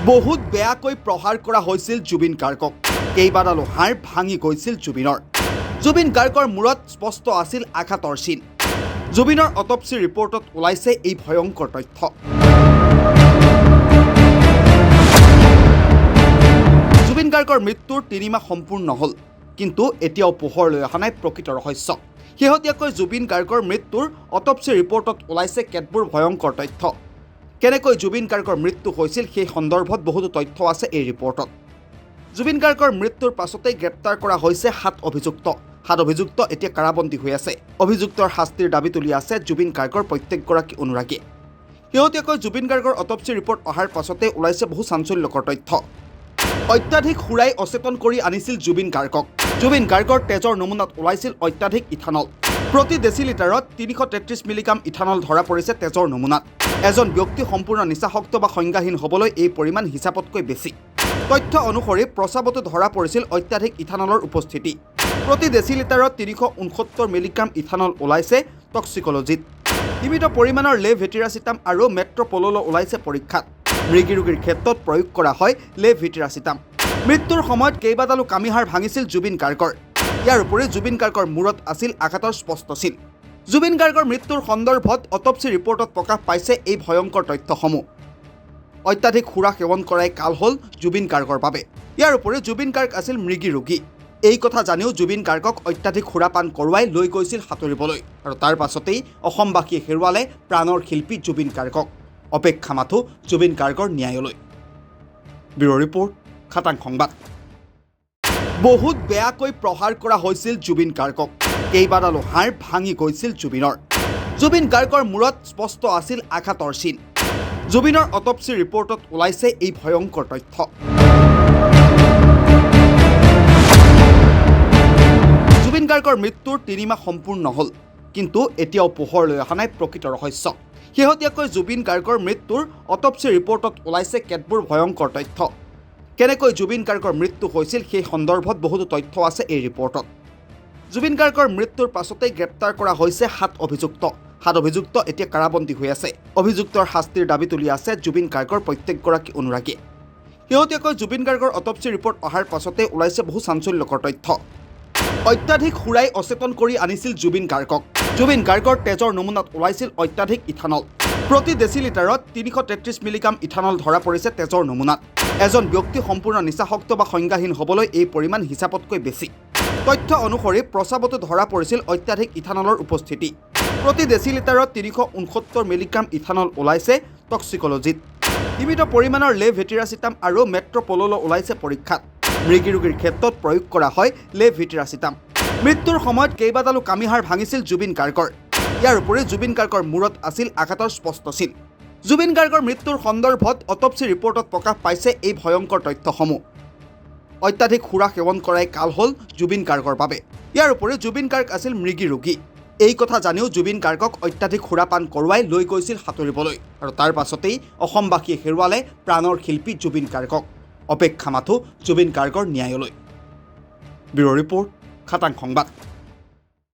বহুত বেয়াকৈ প্ৰহাৰ কৰা হৈছিল জুবিন গাৰ্গক। কেইবাডালো হাড় ভাঙি গৈছিল জুবিনৰ। জুবিন গাৰ্গৰ মূৰত স্পষ্ট আছিল আঘাতৰ চিন। জুবিনৰ অটপসি ৰিপৰ্টত ওলাইছে এই ভয়ংকৰ তথ্য। জুবিন গাৰ্গৰ মৃত্যুৰ ৩ মাহ সম্পূৰ্ণ হ'ল, কিন্তু এতিয়াও পোহৰলৈ অহা নাই প্ৰকৃত ৰহস্য। শেহতীয়াকৈ জুবিন গাৰ্গৰ মৃত্যুৰ অটপসি ৰিপৰ্টত ওলাইছে কেতবোৰ ভয়ংকৰ তথ্য। কেনেকৈ জুবিন গাৰ্গৰ মৃত্যু হৈছিল সেই সন্দৰ্ভত বহুতো তথ্য আছে এই ৰিপৰ্টত। জুবিন গাৰ্গৰ মৃত্যুৰ পাছতেই গ্ৰেপ্তাৰ কৰা হৈছে 7 অভিযুক্ত। 7 অভিযুক্ত এতিয়া কাৰাবন্দী হৈ আছে। অভিযুক্তৰ শাস্তিৰ দাবী তুলি আছে জুবিন গাৰ্গৰ প্ৰত্যেকগৰাকী অনুৰাগী। শেহতীয়াকৈ জুবিন গাৰ্গৰ অটপসি ৰিপৰ্ট অহাৰ পাছতে ওলাইছে বহু চাঞ্চল্যকৰ তথ্য। অত্যাধিক সুৰাই অচেতন কৰি আনিছিল জুবিন গাৰ্গক। জুবিন গাৰ্গৰ তেজৰ নমুনাত ওলাইছিল অত্যাধিক ইথানল। প্ৰতি ডেচিলিটাৰত 333 মিলিগ্ৰাম ইথানল ধৰা পৰিছে তেজৰ নমুনাত। এজন ব্যক্তি সম্পূৰ্ণ নিচাসক্ত বা সংজ্ঞাহীন হ'বলৈ এই পৰিমাণ হিচাপতকৈ বেছি। তথ্য অনুসৰি প্ৰস্ৰাৱতো ধৰা পৰিছিল অত্যাধিক ইথানলৰ উপস্থিতি। প্ৰতি ডেচিলিটাৰত 369 মিলিগ্ৰাম ইথানল ওলাইছে টক্সিকলজিত। সীমিত পৰিমাণৰ লেভেটিৰাচিটাম আৰু মেট্ৰপলল ওলাইছে পৰীক্ষাত। মৃগী ৰোগীৰ ক্ষেত্ৰত প্ৰয়োগ কৰা হয় লেভেটিৰাচিটাম। মৃত্যুৰ সময়ত কেইবাডালো কামিহাড় ভাঙিছিল জুবিন গাৰ্গৰ। ইয়াৰ উপৰি জুবিন গাৰ্গৰ মূৰত আছিল আঘাতৰ স্পষ্ট চিন। জুবিন গাৰ্গৰ মৃত্যুৰ সন্দৰ্ভত অটপসি ৰিপৰ্টত প্ৰকাশ পাইছে এই ভয়ংকৰ তথ্যসমূহ। অত্যাধিক সুৰা সেৱন কৰাই কাল হ'ল জুবিন গাৰ্গৰ বাবে। ইয়াৰ উপৰি জুবিন গাৰ্গ আছিল মৃগী ৰোগী। এই কথা জানিও জুবিন গাৰ্গক অত্যাধিক সুৰাপান কৰোৱাই লৈ গৈছিল সাঁতুৰিবলৈ, আৰু তাৰ পাছতেই অসমবাসীয়ে হেৰুৱালে প্ৰাণৰ শিল্পী জুবিন গাৰ্গক। অপেক্ষা মাথো জুবিন গাৰ্গৰ ন্যায়লৈ। ব্যুৰ' ৰিপৰ্ট, খাটাং সংবাদ। বহুত বেয়াকৈ প্ৰহাৰ কৰা হৈছিল জুবিন গাৰ্গক। কেইবাডালো হাড় ভাঙি গৈছিল জুবিনৰ। জুবিন গাৰ্গৰ মূৰত স্পষ্ট আছিল আঘাতৰ চিন। জুবিনৰ অটপসি ৰিপৰ্টত ওলাইছে এই ভয়ংকৰ তথ্য। জুবিন গাৰ্গৰ মৃত্যুৰ ৩ মাহ সম্পূৰ্ণ হ'ল, কিন্তু এতিয়াও পোহৰলৈ অহা নাই প্ৰকৃত ৰহস্য। শেহতীয়াকৈ জুবিন গাৰ্গৰ মৃত্যুৰ অটপসি ৰিপৰ্টত ওলাইছে কেতবোৰ ভয়ংকৰ তথ্য। কেনেকৈ জুবিন গাৰ্গৰ মৃত্যু হৈছিল সেই সন্দৰ্ভত বহুতো তথ্য আছে এই ৰিপৰ্টত। জুবিন গাৰ্গৰ মৃত্যুৰ পাছতেই গ্ৰেপ্তাৰ কৰা হৈছে 7 অভিযুক্ত। 7 অভিযুক্ত এতিয়া কাৰাবন্দী হৈ আছে। অভিযুক্তৰ শাস্তিৰ দাবী তুলি আছে জুবিন গাৰ্গৰ প্ৰত্যেকগৰাকী অনুৰাগী। শেহতীয়াকৈ জুবিন গাৰ্গৰ অটপসি ৰিপৰ্ট অহাৰ পাছতে ওলাইছে বহু চাঞ্চল্যকৰ তথ্য। অত্যাধিক সুৰাই অচেতন কৰি আনিছিল জুবিন গাৰ্গক। জুবিন গাৰ্গৰ তেজৰ নমুনাত ওলাইছিল অত্যাধিক ইথানল। প্ৰতি ডেচিলিটাৰত 333 মিলিগ্ৰাম ইথানল ধৰা পৰিছে তেজৰ নমুনাত। এজন ব্যক্তি সম্পূৰ্ণ নিচাসক্ত বা সংজ্ঞাহীন হ'বলৈ এই পৰিমাণ হিচাপতকৈ বেছি। তথ্য অনুসৰি প্ৰস্ৰাৱতো ধৰা পৰিছিল অত্যাধিক ইথানলৰ উপস্থিতি। প্ৰতি ডেচিলিটাৰত 369 মিলিগ্ৰাম ইথানল ওলাইছে টক্সিকলজিত। সীমিত পৰিমাণৰ লেভেটিৰাচিটাম আৰু মেট্ৰপলল ওলাইছে পৰীক্ষাত। মৃগী ৰোগীৰ ক্ষেত্ৰত প্ৰয়োগ কৰা হয় লেভেটিৰাচিটাম। মৃত্যুৰ সময়ত কেইবাডালো কামিহাড় ভাঙিছিল জুবিন গাৰ্গৰ। ইয়াৰ উপৰি জুবিন গাৰ্গৰ মূৰত আছিল আঘাতৰ স্পষ্ট চিন। জুবিন গাৰ্গৰ মৃত্যুৰ সন্দৰ্ভত অটপসি ৰিপৰ্টত প্ৰকাশ পাইছে এই ভয়ংকৰ তথ্যসমূহ। অত্যাধিক সুৰা সেৱন কৰাই কাল হ'ল জুবিন গাৰ্গৰ বাবে। ইয়াৰ উপৰি জুবিন গাৰ্গ আছিল মৃগী ৰোগী। এই কথা জানিও জুবিন গাৰ্গক অত্যাধিক সুৰাপান কৰোৱাই লৈ গৈছিল সাঁতুৰিবলৈ, আৰু তাৰ পাছতেই অসমবাসীয়ে হেৰুৱালে প্ৰাণৰ শিল্পী জুবিন গাৰ্গক। অপেক্ষা মাথো জুবিন গাৰ্গৰ ন্যায়লৈ। ব্যুৰ' ৰিপৰ্ট, খাটাং সংবাদ।